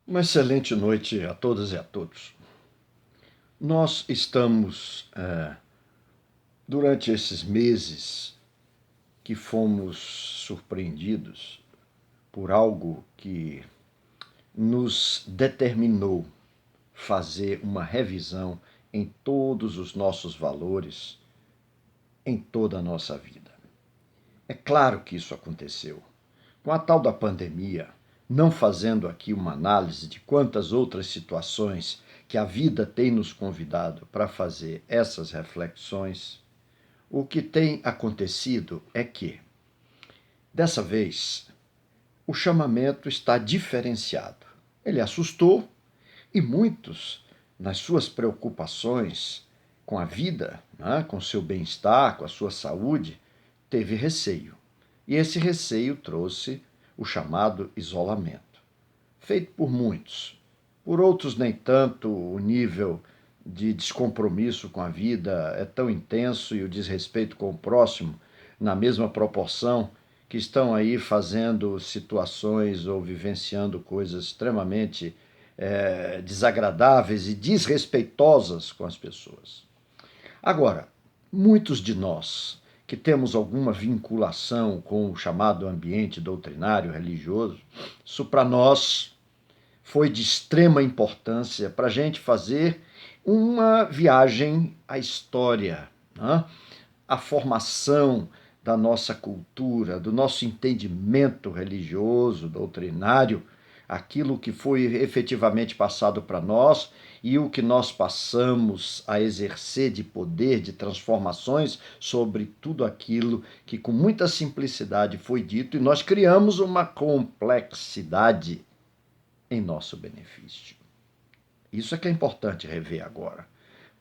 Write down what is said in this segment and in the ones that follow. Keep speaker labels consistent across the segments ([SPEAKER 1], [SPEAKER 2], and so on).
[SPEAKER 1] Uma excelente noite a todas e a todos. Nós estamos, durante esses meses, que fomos surpreendidos por algo que nos determinou fazer uma revisão em todos os nossos valores, em toda a nossa vida. É claro que isso aconteceu. Com a tal da pandemia, não fazendo aqui uma análise de quantas outras situações que a vida tem nos convidado para fazer essas reflexões, o que tem acontecido é que, dessa vez, o chamamento está diferenciado. Ele assustou e muitos, nas suas preocupações com a vida, né, com seu bem-estar, com a sua saúde, teve receio. E esse receio trouxe o chamado isolamento, feito por muitos. Por outros, nem tanto, o nível de descompromisso com a vida é tão intenso e o desrespeito com o próximo, na mesma proporção, que estão aí fazendo situações ou vivenciando coisas extremamente desagradáveis e desrespeitosas com as pessoas. Agora, muitos de nós que temos alguma vinculação com o chamado ambiente doutrinário religioso, isso para nós foi de extrema importância para a gente fazer uma viagem à história, né? A formação da nossa cultura, do nosso entendimento religioso, doutrinário, aquilo que foi efetivamente passado para nós e o que nós passamos a exercer de poder, de transformações sobre tudo aquilo que com muita simplicidade foi dito, e nós criamos uma complexidade em nosso benefício. Isso é que é importante rever agora,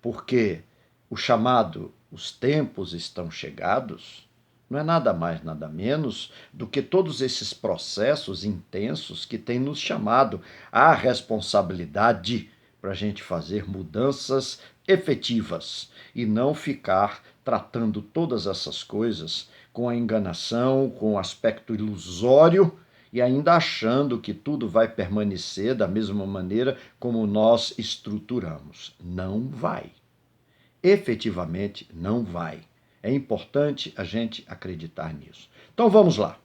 [SPEAKER 1] porque o chamado "os tempos estão chegados" não é nada mais, nada menos do que todos esses processos intensos que têm nos chamado à responsabilidade para a gente fazer mudanças efetivas e não ficar tratando todas essas coisas com a enganação, com o aspecto ilusório e ainda achando que tudo vai permanecer da mesma maneira como nós estruturamos. Não vai. Efetivamente não vai. É importante a gente acreditar nisso. Então vamos lá.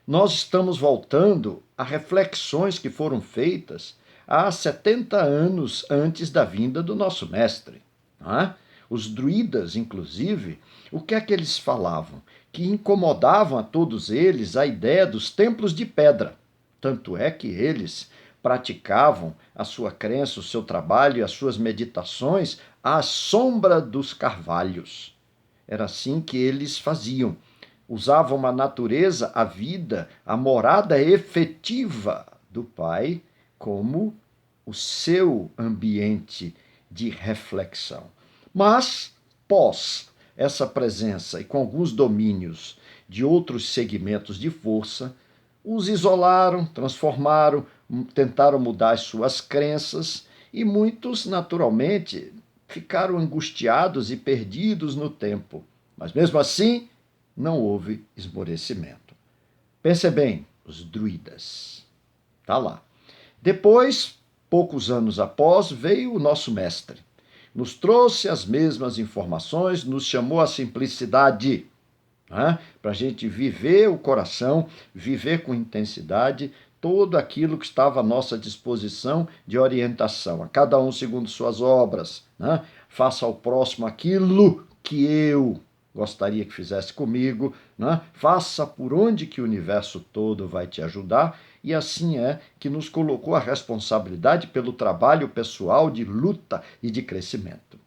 [SPEAKER 1] Nós estamos voltando a reflexões que foram feitas há 70 anos antes da vinda do nosso mestre. Não é? Os druidas, inclusive, o que é que eles falavam? Que incomodavam a todos eles a ideia dos templos de pedra. Tanto é que eles praticavam a sua crença, o seu trabalho e as suas meditações à sombra dos carvalhos. Era assim que eles faziam. Usavam a natureza, a vida, a morada efetiva do Pai como o seu ambiente de reflexão. Mas, pós essa presença e com alguns domínios de outros segmentos de força, os isolaram, transformaram, tentaram mudar as suas crenças e muitos, naturalmente, ficaram angustiados e perdidos no tempo. Mas mesmo assim, não houve esmorecimento. Pense bem, os druidas. Tá lá. Depois, poucos anos após, veio o nosso mestre. Nos trouxe as mesmas informações, nos chamou à simplicidade, né? Para a gente viver o coração, viver com intensidade todo aquilo que estava à nossa disposição de orientação, a cada um segundo suas obras, né? Faça ao próximo aquilo que eu gostaria que fizesse comigo, né? Faça por onde que o universo todo vai te ajudar, e assim é que nos colocou a responsabilidade pelo trabalho pessoal de luta e de crescimento.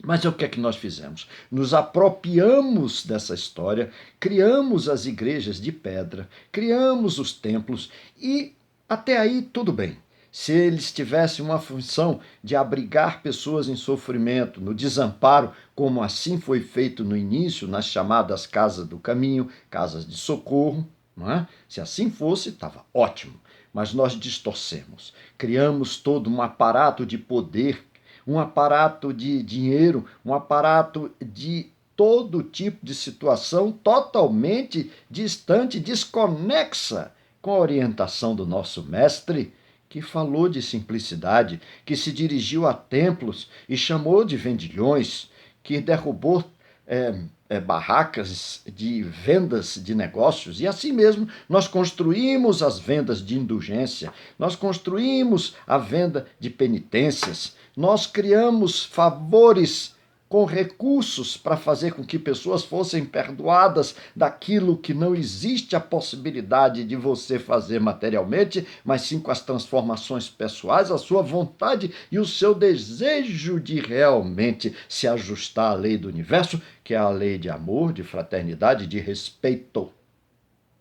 [SPEAKER 1] Mas o que é que nós fizemos? Nos apropriamos dessa história, criamos as igrejas de pedra, criamos os templos e até aí tudo bem. Se eles tivessem uma função de abrigar pessoas em sofrimento, no desamparo, como assim foi feito no início, nas chamadas casas do caminho, casas de socorro, não é? Se assim fosse, estava ótimo. Mas nós distorcemos, criamos todo um aparato de poder, um aparato de dinheiro, um aparato de todo tipo de situação totalmente distante, desconexa com a orientação do nosso mestre, que falou de simplicidade, que se dirigiu a templos e chamou de vendilhões, que derrubou barracas de vendas de negócios, e assim mesmo nós construímos as vendas de indulgência, nós construímos a venda de penitências, nós criamos favores com recursos para fazer com que pessoas fossem perdoadas daquilo que não existe a possibilidade de você fazer materialmente, mas sim com as transformações pessoais, a sua vontade e o seu desejo de realmente se ajustar à lei do universo, que é a lei de amor, de fraternidade, de respeito.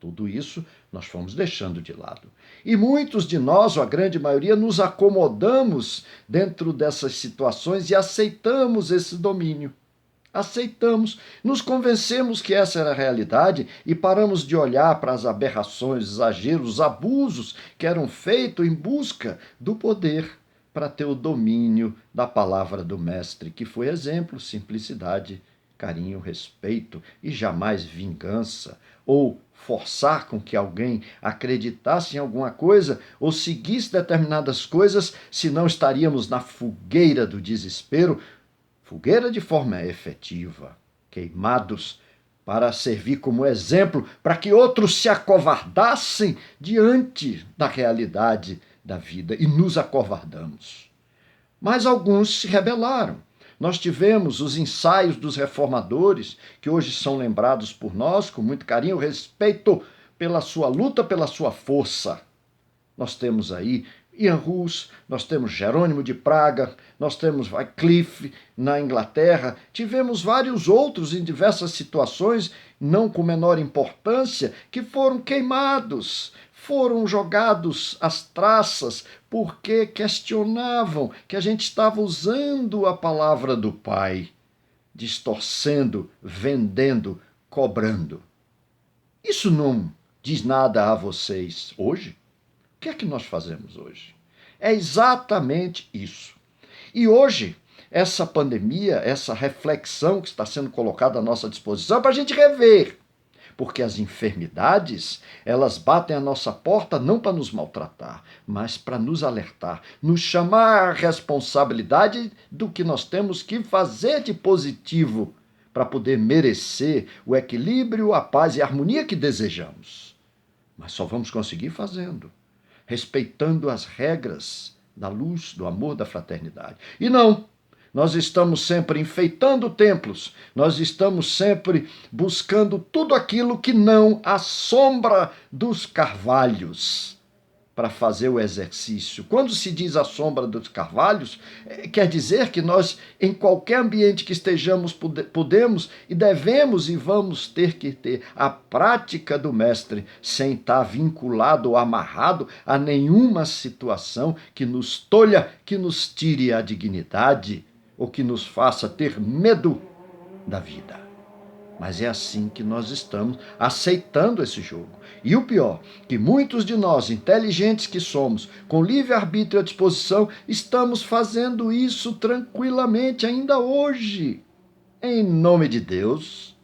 [SPEAKER 1] Tudo isso nós fomos deixando de lado. E muitos de nós, ou a grande maioria, nos acomodamos dentro dessas situações e aceitamos esse domínio. Aceitamos, nos convencemos que essa era a realidade e paramos de olhar para as aberrações, exageros, os abusos que eram feitos em busca do poder para ter o domínio da palavra do Mestre, que foi exemplo, simplicidade, carinho, respeito e jamais vingança, ou forçar com que alguém acreditasse em alguma coisa ou seguisse determinadas coisas, senão estaríamos na fogueira do desespero, fogueira de forma efetiva, queimados para servir como exemplo para que outros se acovardassem diante da realidade da vida, e nos acovardamos. Mas alguns se rebelaram. Nós tivemos os ensaios dos reformadores, que hoje são lembrados por nós com muito carinho e respeito pela sua luta, pela sua força. Nós temos aí Ian Hus, nós temos Jerônimo de Praga, nós temos Wycliffe na Inglaterra, tivemos vários outros em diversas situações, não com menor importância, que foram queimados, foram jogados às traças porque questionavam que a gente estava usando a palavra do Pai, distorcendo, vendendo, cobrando. Isso não diz nada a vocês hoje? O que é que nós fazemos hoje? É exatamente isso. E hoje, essa pandemia, essa reflexão que está sendo colocada à nossa disposição é para a gente rever. Porque as enfermidades, elas batem à nossa porta não para nos maltratar, mas para nos alertar, nos chamar à responsabilidade do que nós temos que fazer de positivo para poder merecer o equilíbrio, a paz e a harmonia que desejamos. Mas só vamos conseguir fazendo, respeitando as regras da luz, do amor, da fraternidade. E não, nós estamos sempre enfeitando templos, nós estamos sempre buscando tudo aquilo que não a sombra dos carvalhos para fazer o exercício. Quando se diz a sombra dos carvalhos, quer dizer que nós, em qualquer ambiente que estejamos, podemos e devemos e vamos ter que ter a prática do Mestre sem estar vinculado ou amarrado a nenhuma situação que nos tolha, que nos tire a dignidade ou que nos faça ter medo da vida. Mas é assim que nós estamos aceitando esse jogo. E o pior, que muitos de nós, inteligentes que somos, com livre-arbítrio à disposição, estamos fazendo isso tranquilamente ainda hoje. Em nome de Deus,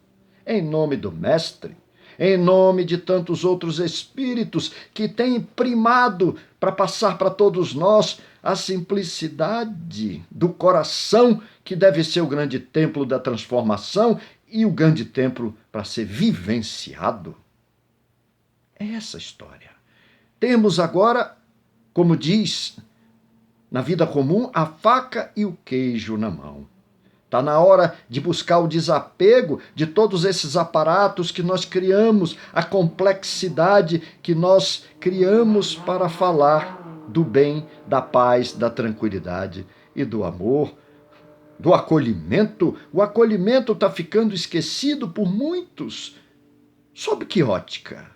[SPEAKER 1] em nome do Mestre, em nome de tantos outros espíritos que têm primado para passar para todos nós a simplicidade do coração, que deve ser o grande templo da transformação e o grande templo para ser vivenciado. É essa história. Temos agora, como diz na vida comum, a faca e o queijo na mão. Está na hora de buscar o desapego de todos esses aparatos que nós criamos, a complexidade que nós criamos para falar do bem, da paz, da tranquilidade e do amor, do acolhimento. O acolhimento está ficando esquecido por muitos. Sob que ótica?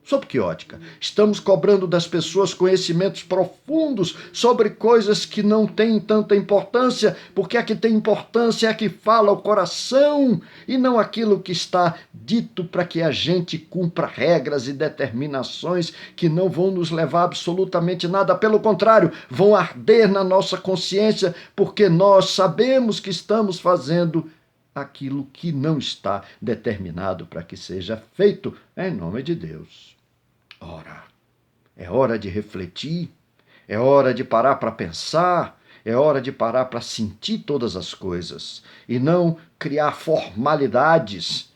[SPEAKER 1] Sob que ótica? Estamos cobrando das pessoas conhecimentos profundos sobre coisas que não têm tanta importância, porque a que tem importância é a que fala o coração e não aquilo que está dito para que a gente cumpra regras e determinações que não vão nos levar absolutamente nada, pelo contrário, vão arder na nossa consciência, porque nós sabemos que estamos fazendo aquilo que não está determinado para que seja feito em nome de Deus. Ora, é hora de refletir, é hora de parar para pensar, é hora de parar para sentir todas as coisas e não criar formalidades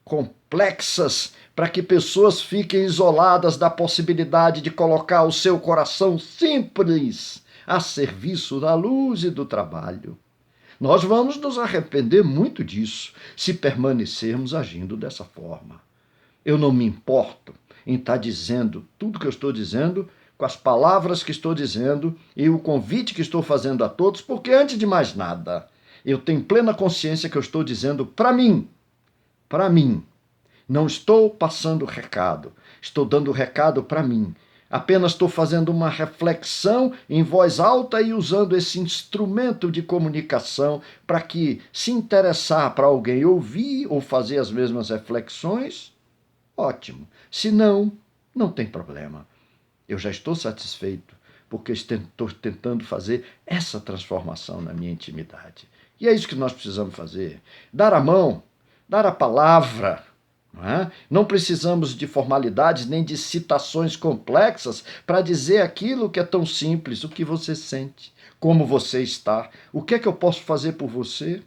[SPEAKER 1] complexas para que pessoas fiquem isoladas da possibilidade de colocar o seu coração simples a serviço da luz e do trabalho. Nós vamos nos arrepender muito disso se permanecermos agindo dessa forma. Eu não me importo em estar dizendo tudo que eu estou dizendo, com as palavras que estou dizendo e o convite que estou fazendo a todos, porque antes de mais nada, eu tenho plena consciência que eu estou dizendo para mim. Para mim. Não estou passando recado, estou dando recado para mim. Apenas estou fazendo uma reflexão em voz alta e usando esse instrumento de comunicação para que, se interessar para alguém ouvir ou fazer as mesmas reflexões, ótimo. Se não, não tem problema. Eu já estou satisfeito porque estou tentando fazer essa transformação na minha intimidade. E é isso que nós precisamos fazer. Dar a mão, dar a palavra. Não precisamos de formalidades nem de citações complexas para dizer aquilo que é tão simples, o que você sente, como você está, o que é que eu posso fazer por você.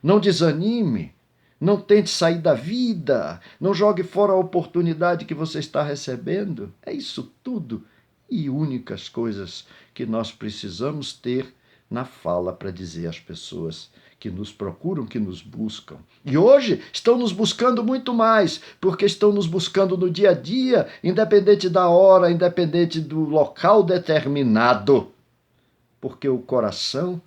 [SPEAKER 1] Não desanime, não tente sair da vida, não jogue fora a oportunidade que você está recebendo. É isso tudo e únicas coisas que nós precisamos ter na fala para dizer às pessoas que nos procuram, que nos buscam. E hoje estão nos buscando muito mais, porque estão nos buscando no dia a dia, independente da hora, independente do local determinado. Porque o coração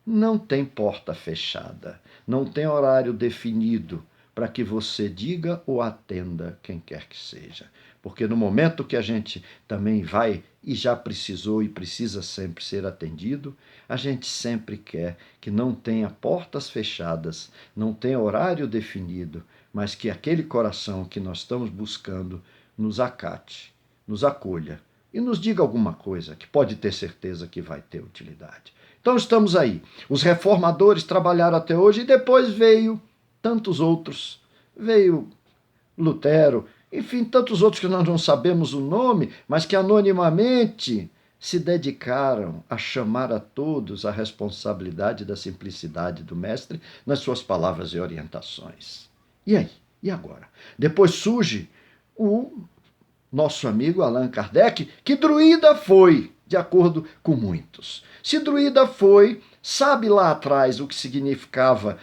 [SPEAKER 1] não tem porta fechada, não tem horário definido para que você diga ou atenda quem quer que seja. Porque no momento que a gente também vai e já precisou e precisa sempre ser atendido, a gente sempre quer que não tenha portas fechadas, não tenha horário definido, mas que aquele coração que nós estamos buscando nos acate, nos acolha e nos diga alguma coisa que pode ter certeza que vai ter utilidade. Então estamos aí. Os reformadores trabalharam até hoje e depois veio tantos outros. Veio Lutero, enfim, tantos outros que nós não sabemos o nome, mas que anonimamente se dedicaram a chamar a todos a responsabilidade da simplicidade do Mestre nas suas palavras e orientações. E aí? E agora? Depois surge o nosso amigo Allan Kardec, que druida foi, de acordo com muitos. Se druida foi, sabe lá atrás o que significava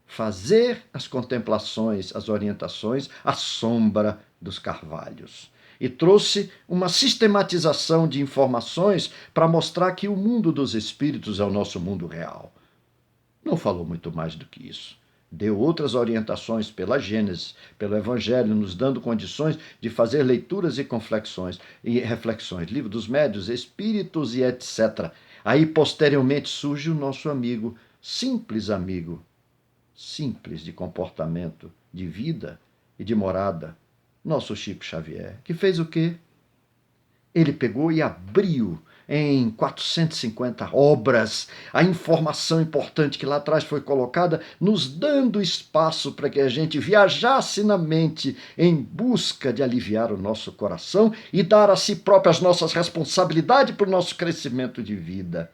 [SPEAKER 1] fazer as contemplações, as orientações à sombra dos carvalhos. E trouxe uma sistematização de informações para mostrar que o mundo dos espíritos é o nosso mundo real. Não falou muito mais do que isso. Deu outras orientações pela Gênesis, pelo Evangelho, nos dando condições de fazer leituras e reflexões. Livro dos Médiuns, Espíritos e etc. Aí, posteriormente, surge o nosso amigo, simples de comportamento, de vida e de morada, nosso Chico Xavier, que fez o quê? Ele pegou e abriu em 450 obras a informação importante que lá atrás foi colocada, nos dando espaço para que a gente viajasse na mente em busca de aliviar o nosso coração e dar a si próprio as nossas responsabilidades para o nosso crescimento de vida.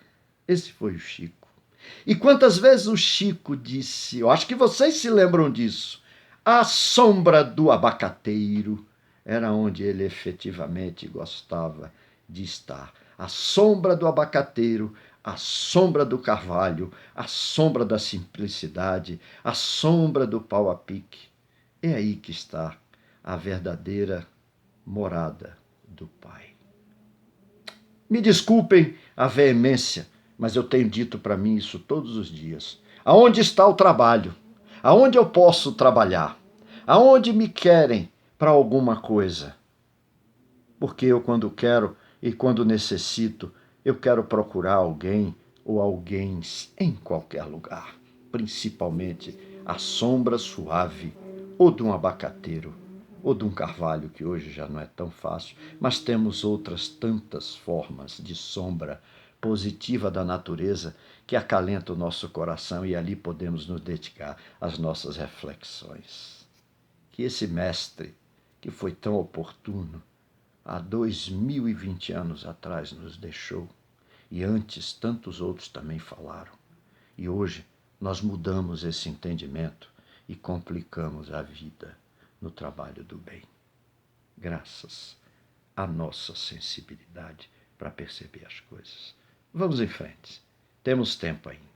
[SPEAKER 1] Esse foi o Chico. E quantas vezes o Chico disse, eu acho que vocês se lembram disso, a sombra do abacateiro era onde ele efetivamente gostava de estar. A sombra do abacateiro, a sombra do carvalho, a sombra da simplicidade, a sombra do pau a pique. É aí que está a verdadeira morada do Pai. Me desculpem a veemência, mas eu tenho dito para mim isso todos os dias. Aonde está o trabalho? Aonde eu posso trabalhar? Aonde me querem para alguma coisa? Porque eu, quando quero e quando necessito, eu quero procurar alguém ou alguém em qualquer lugar, principalmente a sombra suave ou de um abacateiro ou de um carvalho, que hoje já não é tão fácil, mas temos outras tantas formas de sombra positiva da natureza que acalenta o nosso coração e ali podemos nos dedicar às nossas reflexões. Que esse mestre, que foi tão oportuno, há 2020 anos atrás nos deixou, e antes tantos outros também falaram. E hoje nós mudamos esse entendimento e complicamos a vida no trabalho do bem, graças à nossa sensibilidade para perceber as coisas. Vamos em frente, temos tempo ainda.